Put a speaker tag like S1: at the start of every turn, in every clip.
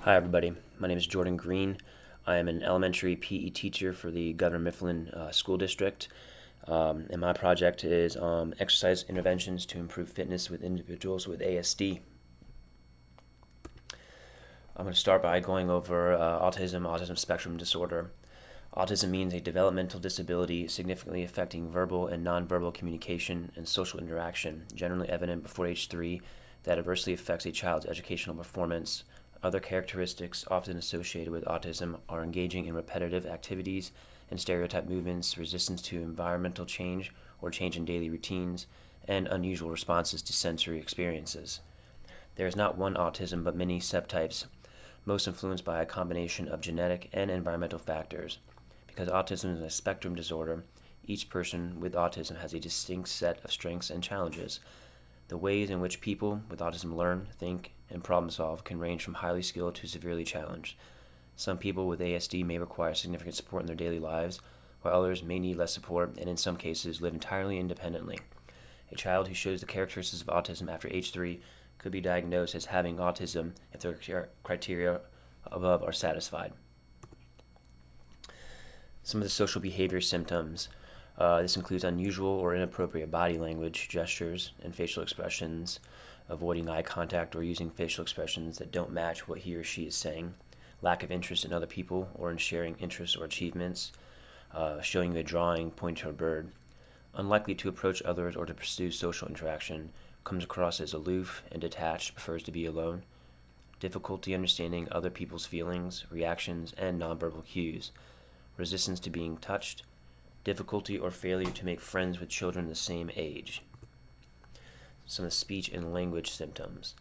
S1: Hi, everybody. My name is Jordan Green. I am an elementary PE teacher for the Governor Mifflin School District. And my project is exercise interventions to improve fitness with individuals with ASD. I'm going to start by going over autism spectrum disorder. Autism means a developmental disability significantly affecting verbal and nonverbal communication and social interaction, generally evident before age 3, that adversely affects a child's educational performance. Other characteristics often associated with autism are engaging in repetitive activities and stereotype movements, resistance to environmental change or change in daily routines, and unusual responses to sensory experiences. There is not one autism but many subtypes, most influenced by a combination of genetic and environmental factors. Because autism is a spectrum disorder, each person with autism has a distinct set of strengths and challenges. The ways in which people with autism learn, think, and problem solve can range from highly skilled to severely challenged. Some people with ASD may require significant support in their daily lives, while others may need less support and in some cases live entirely independently. A child who shows the characteristics of autism after age 3 could be diagnosed as having autism if their criteria above are satisfied. Some of the social behavior symptoms. This includes unusual or inappropriate body language, gestures, and facial expressions, avoiding eye contact or using facial expressions that don't match what he or she is saying, lack of interest in other people or in sharing interests or achievements, showing you a drawing pointing to a bird, unlikely to approach others or to pursue social interaction, comes across as aloof and detached, prefers to be alone, difficulty understanding other people's feelings, reactions, and nonverbal cues, resistance to being touched, difficulty or failure to make friends with children the same age. Some of the speech and language symptoms.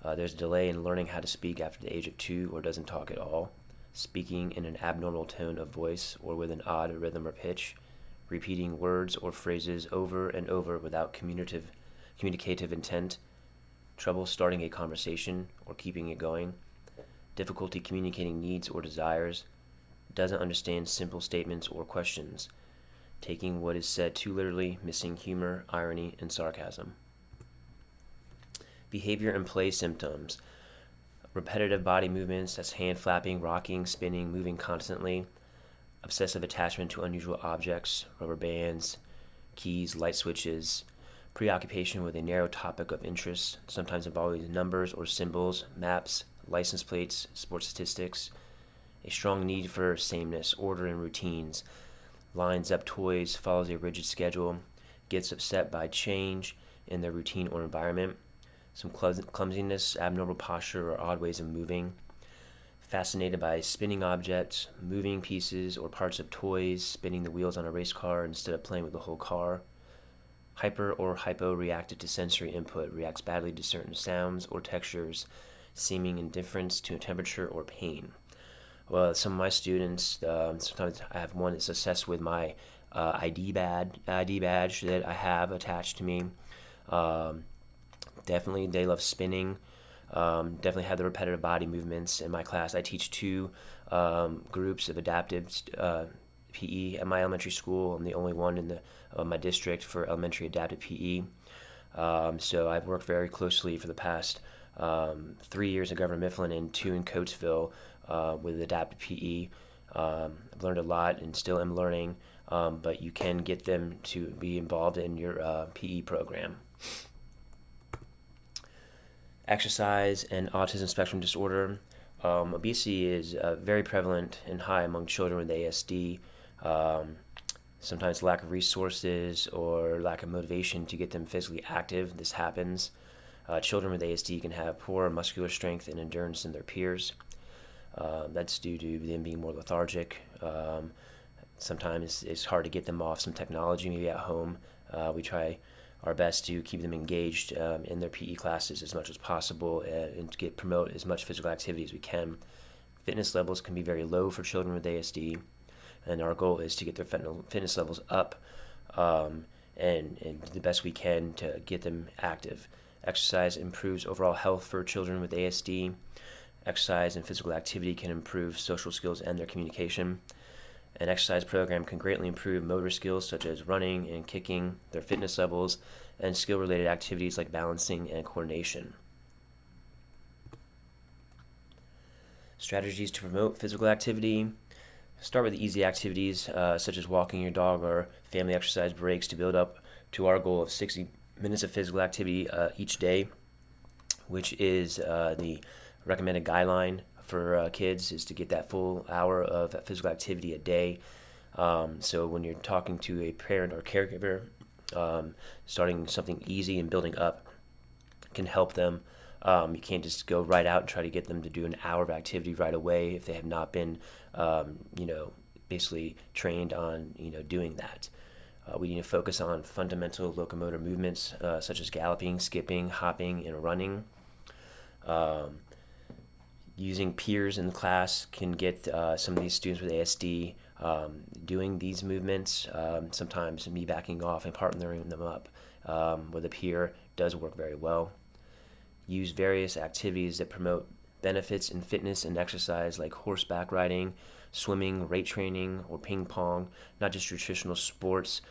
S1: There's a delay in learning how to speak after the age of 2 or doesn't talk at all, speaking in an abnormal tone of voice or with an odd rhythm or pitch, repeating words or phrases over and over without communicative intent, trouble starting a conversation or keeping it going, difficulty communicating needs or desires, doesn't understand simple statements or questions, taking what is said too literally, missing humor, irony, and sarcasm. Behavior and play symptoms. Repetitive body movements, that's hand flapping, rocking, spinning, moving constantly. Obsessive attachment to unusual objects, rubber bands, keys, light switches. Preoccupation with a narrow topic of interest, sometimes involving numbers or symbols, maps, license plates, sports statistics. A strong need for sameness, order, and routines. Lines up toys, follows a rigid schedule, gets upset by change in their routine or environment. Some clumsiness, abnormal posture, or odd ways of moving. Fascinated by spinning objects, moving pieces or parts of toys, spinning the wheels on a race car instead of playing with the whole car. Hyper or hypo-reactive to sensory input, reacts badly to certain sounds or textures, seeming indifference to temperature or pain. Well, some of my students, sometimes I have one that's obsessed with my ID badge that I have attached to me. Definitely, they love spinning. Definitely have the repetitive body movements. In my class, I teach 2 groups of adaptive PE at my elementary school. I'm the only one in my district for elementary adaptive PE. So I've worked very closely for the past 3 years at Governor Mifflin and 2 in Coatesville with adaptive PE. I've learned a lot and still am learning, but you can get them to be involved in your PE program. Exercise and autism spectrum disorder. Obesity is very prevalent and high among children with ASD. Sometimes lack of resources or lack of motivation to get them physically active. This happens. Children with ASD can have poor muscular strength and endurance in their peers. That's due to them being more lethargic. Sometimes it's hard to get them off some technology, maybe at home. We try our best to keep them engaged in their PE classes as much as possible and to promote as much physical activity as we can. Fitness levels can be very low for children with ASD, and our goal is to get their fitness levels up and do the best we can to get them active. Exercise improves overall health for children with ASD. Exercise and physical activity can improve social skills and their communication. An exercise program can greatly improve motor skills such as running and kicking, their fitness levels, and skill-related activities like balancing and coordination. Strategies to promote physical activity. Start with easy activities such as walking your dog or family exercise breaks to build up to our goal of 60 minutes of physical activity each day, which is the recommended guideline for kids, is to get that full hour of physical activity a day. So when you're talking to a parent or caregiver, starting something easy and building up can help them. You can't just go right out and try to get them to do an hour of activity right away if they have not been, basically trained on, doing that. We need to focus on fundamental locomotor movements such as galloping, skipping, hopping, and running. Using peers in the class can get some of these students with ASD doing these movements. Sometimes me backing off and partnering them up with a peer does work very well. Use various activities that promote benefits in fitness and exercise, like horseback riding, swimming, weight training, or ping pong, not just traditional sports.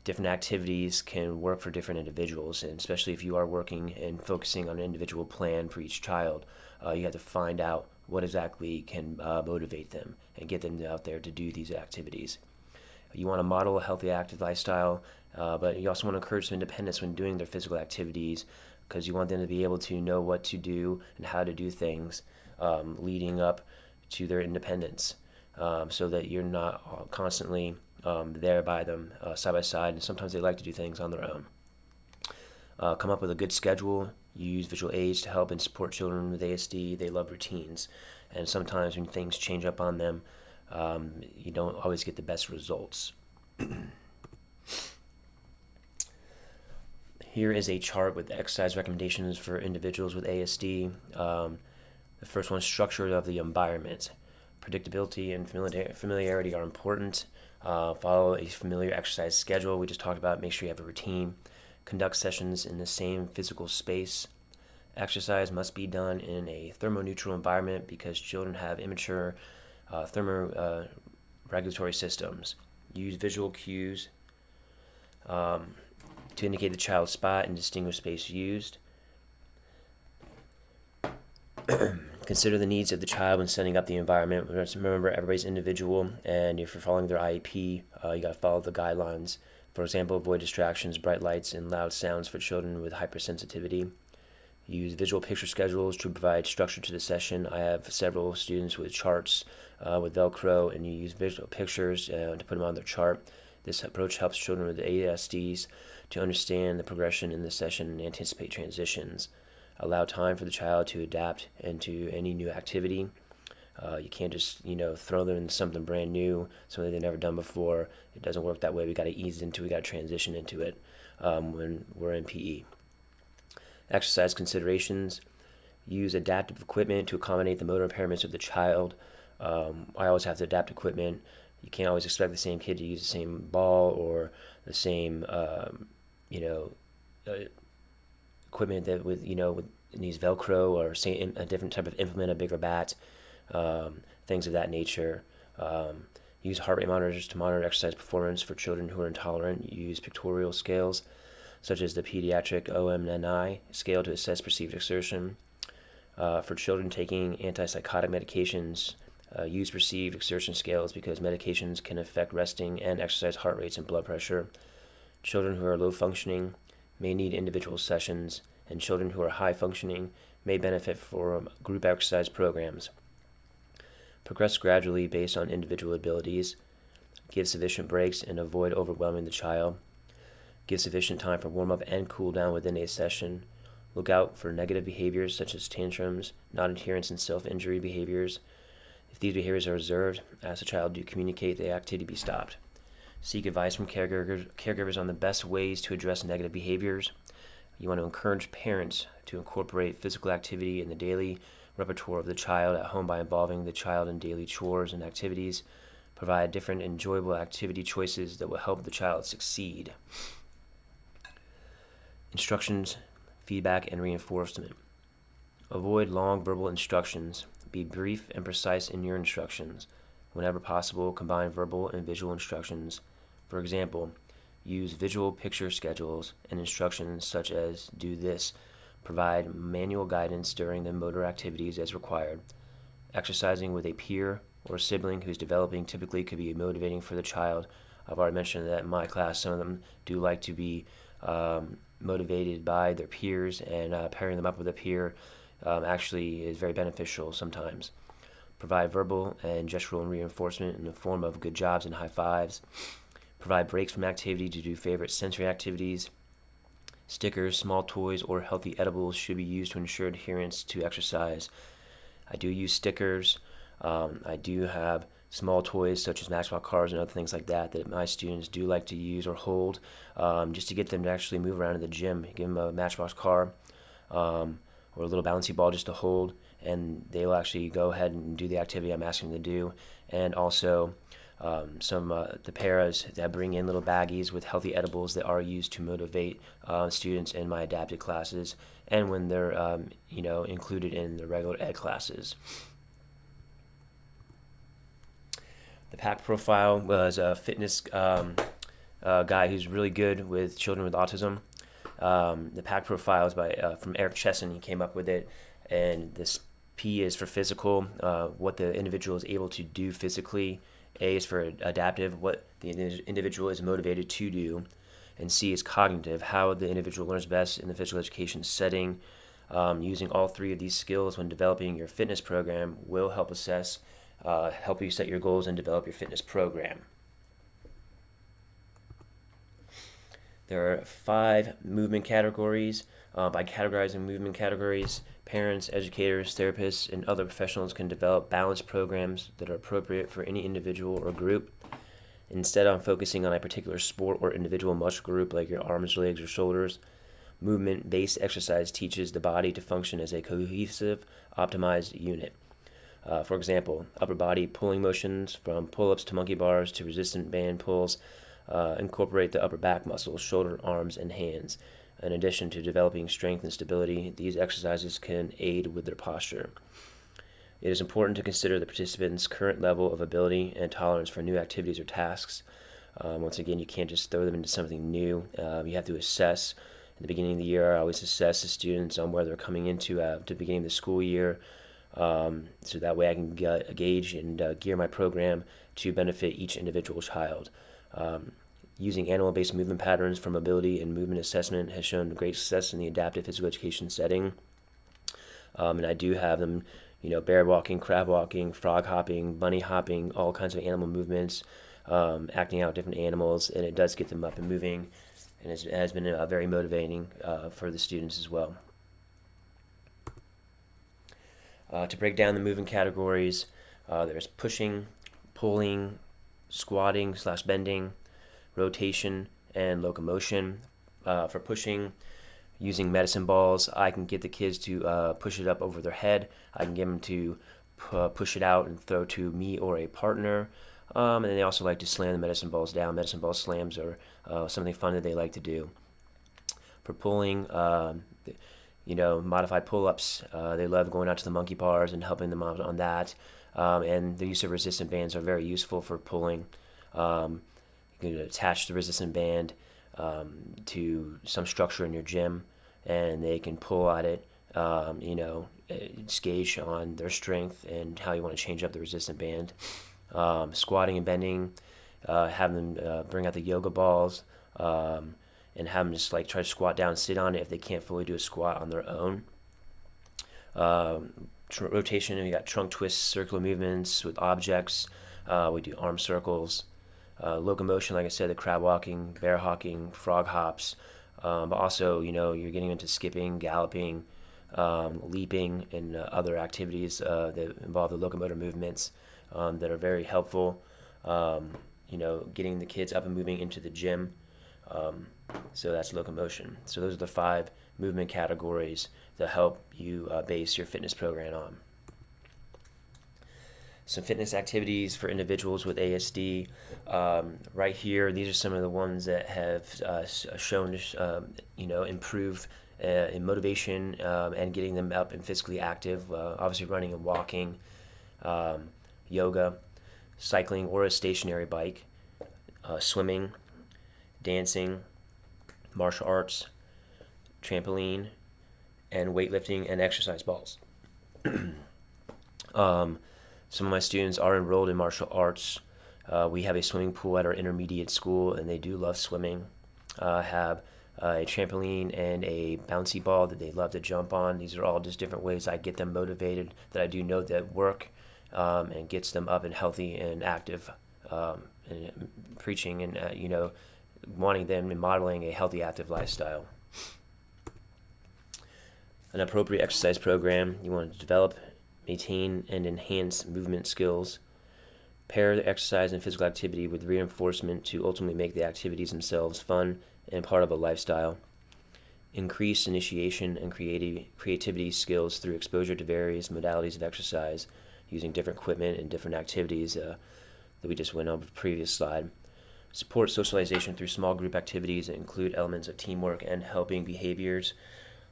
S1: Different activities can work for different individuals, and especially if you are working and focusing on an individual plan for each child, you have to find out what exactly can motivate them and get them out there to do these activities. You want to model a healthy, active lifestyle, but you also want to encourage some independence when doing their physical activities, because you want them to be able to know what to do and how to do things leading up to their independence, so that you're not constantly there by them side by side, and sometimes they like to do things on their own. Come up with a good schedule. Use visual aids to help and support children with ASD. They love routines, and sometimes when things change up on them, you don't always get the best results. Here is a chart with exercise recommendations for individuals with ASD. The first one, structure of the environment. Predictability and familiarity are important. Follow a familiar exercise schedule. We just talked about, make sure you have a routine. Conduct sessions in the same physical space. Exercise must be done in a thermoneutral environment because children have immature thermoregulatory systems. Use visual cues to indicate the child's spot and distinguish space used. Consider the needs of the child when setting up the environment. Remember, everybody's individual, and if you're following their IEP, you got to follow the guidelines. For example, avoid distractions, bright lights, and loud sounds for children with hypersensitivity. Use visual picture schedules to provide structure to the session. I have several students with charts with Velcro, and you use visual pictures to put them on their chart. This approach helps children with ASDs to understand the progression in the session and anticipate transitions. Allow time for the child to adapt into any new activity. You can't just, throw them into something brand new, something they've never done before. It doesn't work that way. We got to ease into it. We got to transition into it when we're in PE. Exercise considerations. Use adaptive equipment to accommodate the motor impairments of the child. I always have to adapt equipment. You can't always expect the same kid to use the same ball or the same, equipment that with needs Velcro, or say a different type of implement, a bigger bat, things of that nature. Use heart rate monitors to monitor exercise performance for children who are intolerant. Use pictorial scales such as the pediatric OMNI scale to assess perceived exertion. For children taking antipsychotic medications, use perceived exertion scales because medications can affect resting and exercise heart rates and blood pressure. Children who are low functioning may need individual sessions, and children who are high functioning may benefit from group exercise programs. Progress gradually based on individual abilities. Give sufficient breaks and avoid overwhelming the child. Give sufficient time for warm-up and cool-down within a session. Look out for negative behaviors such as tantrums, non-adherence, and self-injury behaviors. If these behaviors are observed, ask the child to communicate the activity be stopped. Seek advice from caregivers on the best ways to address negative behaviors. You want to encourage parents to incorporate physical activity in the daily repertoire of the child at home by involving the child in daily chores and activities. Provide different enjoyable activity choices that will help the child succeed. Instructions, feedback, and reinforcement. Avoid long verbal instructions. Be brief and precise in your instructions. Whenever possible, combine verbal and visual instructions. For example, use visual picture schedules and instructions such as do this Provide manual guidance during the motor activities as required. Exercising with a peer or sibling who's developing typically could be motivating for the child. I've already mentioned that in my class, some of them do like to be motivated by their peers, and pairing them up with a peer actually is very beneficial sometimes. Provide verbal and gestural reinforcement in the form of good jobs and high fives. Provide breaks from activity to do favorite sensory activities. Stickers, small toys, or healthy edibles should be used to ensure adherence to exercise. I do use stickers. I do have small toys such as Matchbox cars and other things like that my students do like to use or hold, just to get them to actually move around in the gym. Give them a Matchbox car or a little bouncy ball just to hold, and they will actually go ahead and do the activity I'm asking them to do. And also the paras that bring in little baggies with healthy edibles that are used to motivate students in my adapted classes, and when they're included in the regular ed classes. The pack profile was a fitness guy who's really good with children with autism. The pack profile is from Eric Chesson. He came up with it, and this P is for physical, what the individual is able to do physically. A is for adaptive, what the individual is motivated to do. And C is cognitive, how the individual learns best in the physical education setting. Using all three of these skills when developing your fitness program will help help you set your goals and develop your fitness program. There are 5 movement categories. By categorizing movement categories, parents, educators, therapists, and other professionals can develop balanced programs that are appropriate for any individual or group. Instead of focusing on a particular sport or individual muscle group like your arms, legs, or shoulders, movement-based exercise teaches the body to function as a cohesive, optimized unit. For example, upper body pulling motions from pull-ups to monkey bars to resistant band pulls incorporate the upper back muscles, shoulder, arms, and hands. In addition to developing strength and stability, these exercises can aid with their posture. It is important to consider the participant's current level of ability and tolerance for new activities or tasks. Once again, you can't just throw them into something new. You have to assess. In the beginning of the year, I always assess the students on where they're coming into the beginning of the school year, so that way I can gauge and gear my program to benefit each individual child. Using animal-based movement patterns for mobility and movement assessment has shown great success in the adaptive physical education setting. And I do have them, bear walking, crab walking, frog hopping, bunny hopping, all kinds of animal movements, acting out different animals, and it does get them up and moving, and it has been very motivating for the students as well. To break down the movement categories, there's pushing, pulling, squatting/bending, rotation, and locomotion. For pushing, using medicine balls, I can get the kids to push it up over their head. I can get them to push it out and throw to me or a partner. And they also like to slam the medicine balls down. Medicine ball slams are something fun that they like to do. For pulling, modified pull-ups, they love going out to the monkey bars and helping them out on that. And the use of resistant bands are very useful for pulling. You can attach the resistant band to some structure in your gym, and they can pull at it, gauge on their strength and how you want to change up the resistant band. Squatting and bending, have them bring out the yoga balls, and have them just try to squat down and sit on it if they can't fully do a squat on their own. Rotation, we got trunk twists, circular movements with objects. We do arm circles. Locomotion, like I said, the crab walking, bear hawking, frog hops, but also, you're getting into skipping, galloping, leaping, and other activities that involve the locomotor movements that are very helpful, getting the kids up and moving into the gym. So that's locomotion. So those are the 5 movement categories that help you base your fitness program on. Some fitness activities for individuals with ASD. Right here, these are some of the ones that have shown to improve in motivation and getting them up and physically active. Obviously, running and walking, yoga, cycling or a stationary bike, swimming, dancing, martial arts, trampoline, and weightlifting and exercise balls. Some of my students are enrolled in martial arts. We have a swimming pool at our intermediate school, and they do love swimming. Have a trampoline and a bouncy ball that they love to jump on. These are all just different ways I get them motivated that I do know that work, and gets them up and healthy and active, and preaching and wanting them and modeling a healthy, active lifestyle. An appropriate exercise program. You want to develop, maintain, and enhance movement skills. Pair the exercise and physical activity with reinforcement to ultimately make the activities themselves fun and part of a lifestyle. Increase initiation and creativity skills through exposure to various modalities of exercise using different equipment and different activities that we just went over the previous slide. Support socialization through small group activities that include elements of teamwork and helping behaviors.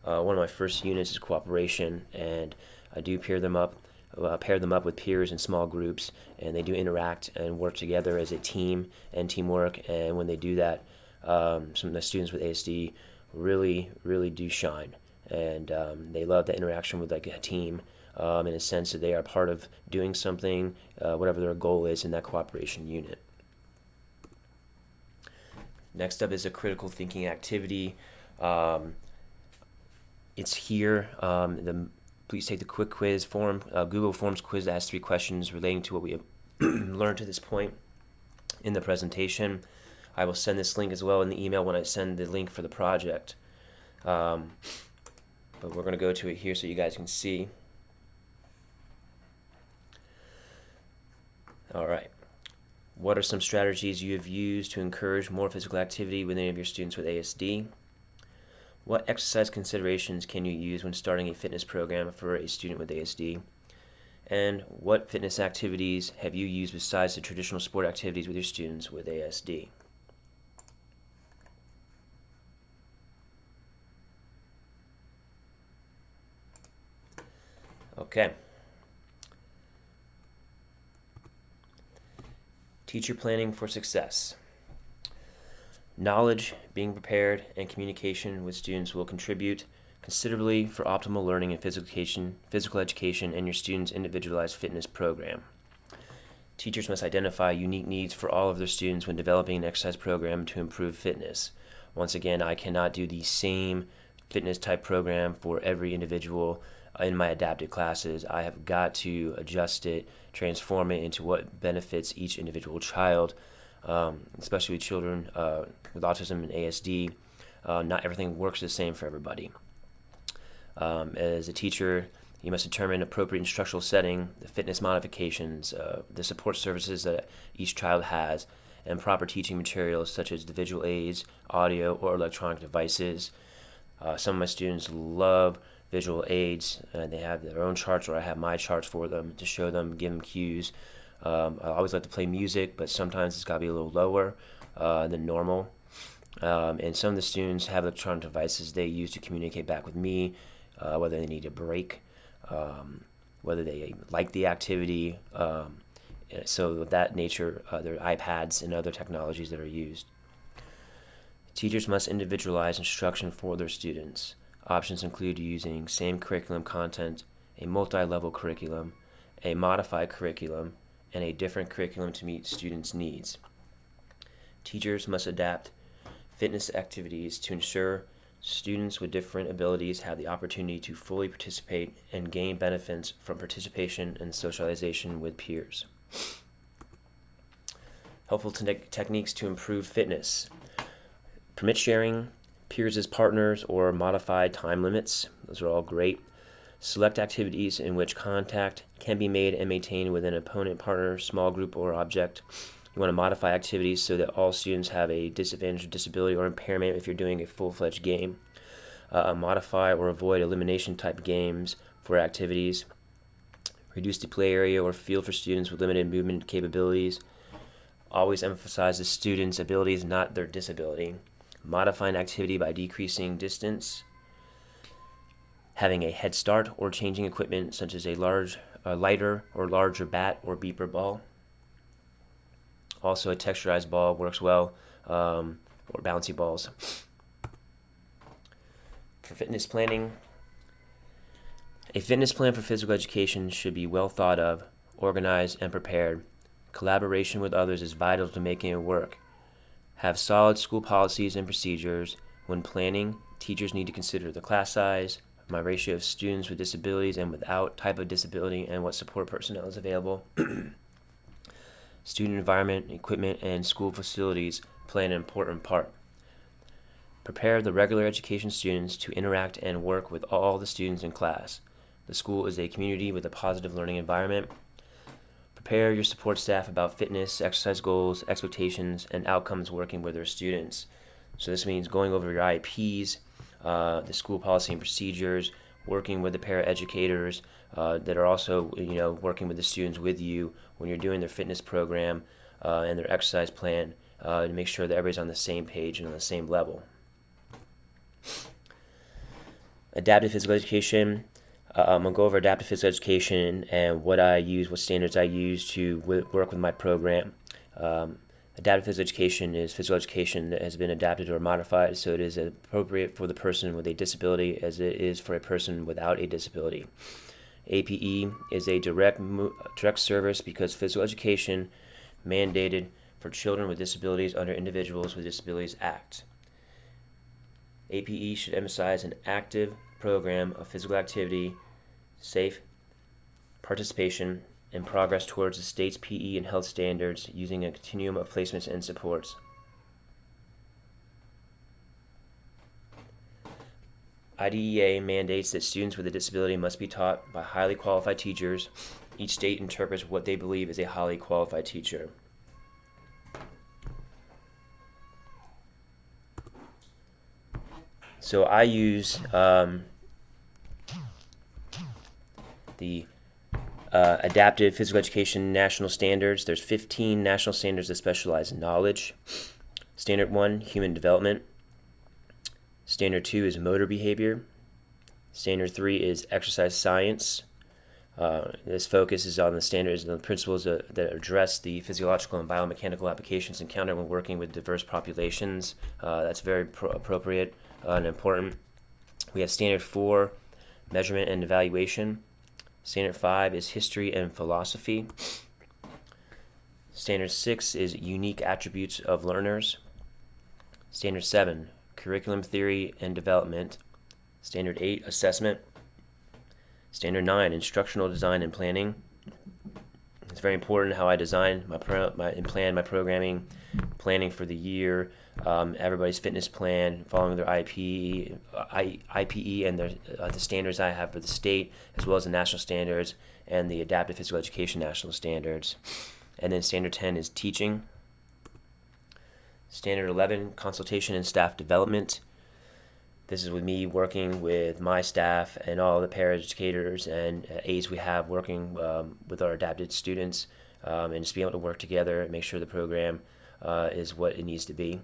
S1: One of my first units is cooperation, and I do pair them up with peers in small groups, and they do interact and work together as a team and teamwork. And when they do that, some of the students with ASD really do shine, and they love the interaction with like a team, in a sense that they are part of doing something, whatever their goal is in that cooperation unit. Next up is a critical thinking activity. It's here. Please take the quick quiz form, Google Forms quiz that has 3 questions relating to what we have learned to this point in the presentation. I will send this link as well in the email when I send the link for the project. But we're going to go to it here so you guys can see. All right. What are some strategies you have used to encourage more physical activity with any of your students with ASD? What exercise considerations can you use when starting a fitness program for a student with ASD? And what fitness activities have you used besides the traditional sport activities with your students with ASD? Okay. Teacher planning for success. Knowledge, being prepared, and communication with students will contribute considerably for optimal learning and physical education in your students' individualized fitness program. Teachers must identify unique needs for all of their students when developing an exercise program to improve fitness. Once again, I cannot do the same fitness type program for every individual in my adapted classes. I have got to adjust it, transform it into what benefits each individual child, especially with children with autism and ASD. Not everything works the same for everybody. As a teacher, you must determine appropriate instructional setting, the fitness modifications, the support services that each child has, and proper teaching materials such as the visual aids, audio, or electronic devices. Some of my students love visual aids, and they have their own charts, or I have my charts for them to show them, give them cues. I always like to play music, but sometimes it's got to be a little lower than normal. And some of the students have electronic devices they use to communicate back with me, whether they need a break, whether they like the activity. So of that nature, there are iPads and other technologies that are used. Teachers must individualize instruction for their students. Options include using same curriculum content, a multi-level curriculum, a modified curriculum, and a different curriculum to meet students' needs. Teachers must adapt fitness activities to ensure students with different abilities have the opportunity to fully participate and gain benefits from participation and socialization with peers. Helpful techniques to improve fitness. Permit sharing, peers as partners, or modified time limits. Those are all great. Select activities in which contact can be made and maintained with an opponent, partner, small group, or object. You want to modify activities so that all students have a disadvantage, or disability, or impairment if you're doing a full-fledged game. Modify or avoid elimination type games for activities. Reduce the play area or field for students with limited movement capabilities. Always emphasize the student's abilities, not their disability. Modify an activity by decreasing distance, having a head start, or changing equipment such as a lighter or larger bat or beeper ball. Also, a texturized ball works well, or bouncy balls. For fitness planning, A fitness plan for physical education should be well thought of, organized, and prepared. Collaboration with others is vital to making it work. Have solid school policies and procedures. When planning, teachers need to consider the class size, my ratio of students with disabilities and without, type of disability, and what support personnel is available. Student environment, equipment, and school facilities play an important part. Prepare the regular education students to interact and work with all the students in class. The school is a community with a positive learning environment. Prepare your support staff about fitness, exercise goals, expectations, and outcomes working with their students. So this means going over your IEPs, the school policy and procedures, working with the paraeducators that are also working with the students with you when you're doing their fitness program and their exercise plan to make sure that everybody's on the same page and on the same level. Adaptive physical education. I'm going to go over adaptive physical education and what I use, what standards I use to work with my program. Adaptive physical education is physical education that has been adapted or modified so it is appropriate for the person with a disability as it is for a person without a disability. APE is a direct service because physical education mandated for children with disabilities under Individuals with Disabilities Act. APE should emphasize an active program of physical activity, safe participation, and progress towards the state's PE and health standards using a continuum of placements and supports. IDEA mandates that students with a disability must be taught by highly qualified teachers. Each state interprets what they believe is a highly qualified teacher. So I use the Adaptive Physical Education National Standards. There's 15 national standards that specialize in knowledge. Standard 1, Human Development. Standard 2 is Motor Behavior. Standard 3 is Exercise Science. This focus is on the standards and the principles that address the physiological and biomechanical applications encountered when working with diverse populations. That's very appropriate and important. We have Standard 4, Measurement and Evaluation. Standard 5 is History and Philosophy. Standard 6 is Unique Attributes of Learners. Standard 7, Curriculum Theory and Development. Standard 8, Assessment. Standard 9, Instructional Design and Planning. It's very important how I design and plan my programming, planning for the year, everybody's fitness plan, following their IPE and the standards I have for the state, as well as the national standards and the Adaptive Physical Education national standards. And then Standard 10 is Teaching. Standard 11, Consultation and Staff Development. This is with me working with my staff and all the paraeducators and aides we have working with our adapted students and just being able to work together and make sure the program is what it needs to be.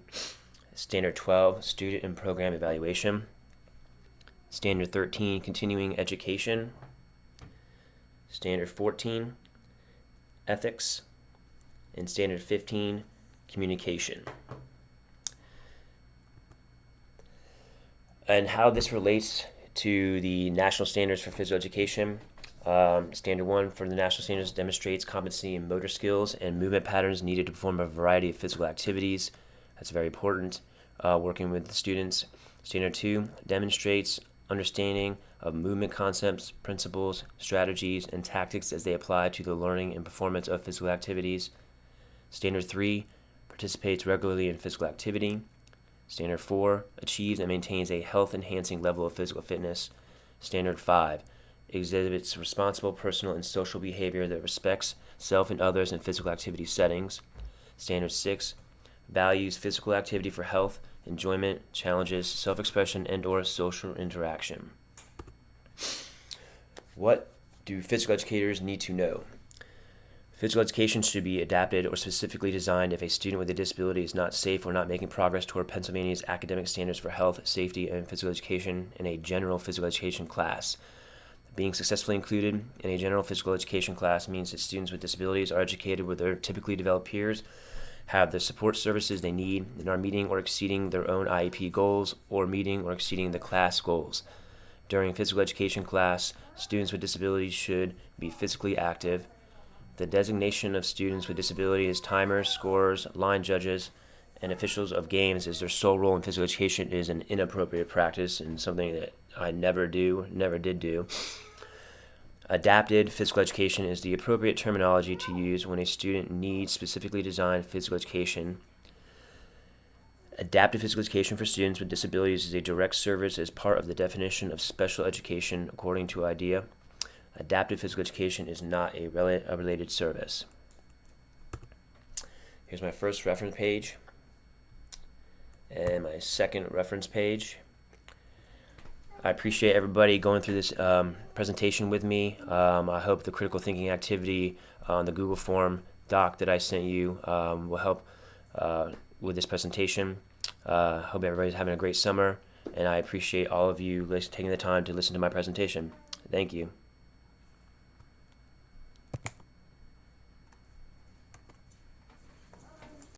S1: Standard 12, Student and Program Evaluation. Standard 13, Continuing Education. Standard 14, Ethics. And Standard 15, Communication. And how this relates to the national standards for physical education. Standard 1 for the national standards demonstrates competency in motor skills and movement patterns needed to perform a variety of physical activities. That's very important, working with the students. Standard 2 demonstrates understanding of movement concepts, principles, strategies, and tactics as they apply to the learning and performance of physical activities. Standard 3 participates regularly in physical activity. Standard 4 achieves and maintains a health-enhancing level of physical fitness. Standard 5 exhibits responsible personal and social behavior that respects self and others in physical activity settings. Standard 6 values physical activity for health, enjoyment, challenges, self-expression, and/or social interaction. What do physical educators need to know? Physical education should be adapted or specifically designed if a student with a disability is not safe or not making progress toward Pennsylvania's academic standards for health, safety, and physical education in a general physical education class. Being successfully included in a general physical education class means that students with disabilities are educated with their typically developed peers, have the support services they need, and are meeting or exceeding their own IEP goals or meeting or exceeding the class goals. During physical education class, students with disabilities should be physically active. The designation of students with disability as timers, scorers, line judges, and officials of games as their sole role in physical education is an inappropriate practice and something that I never did do. Adapted physical education is the appropriate terminology to use when a student needs specifically designed physical education. Adapted physical education for students with disabilities is a direct service as part of the definition of special education according to IDEA. Adapted physical education is not a related service. Here's my first reference page and my second reference page. I appreciate everybody going through this presentation with me. I hope the critical thinking activity on the Google form doc that I sent you will help with this presentation. Hope everybody's having a great summer, and I appreciate all of you taking the time to listen to my presentation. Thank you.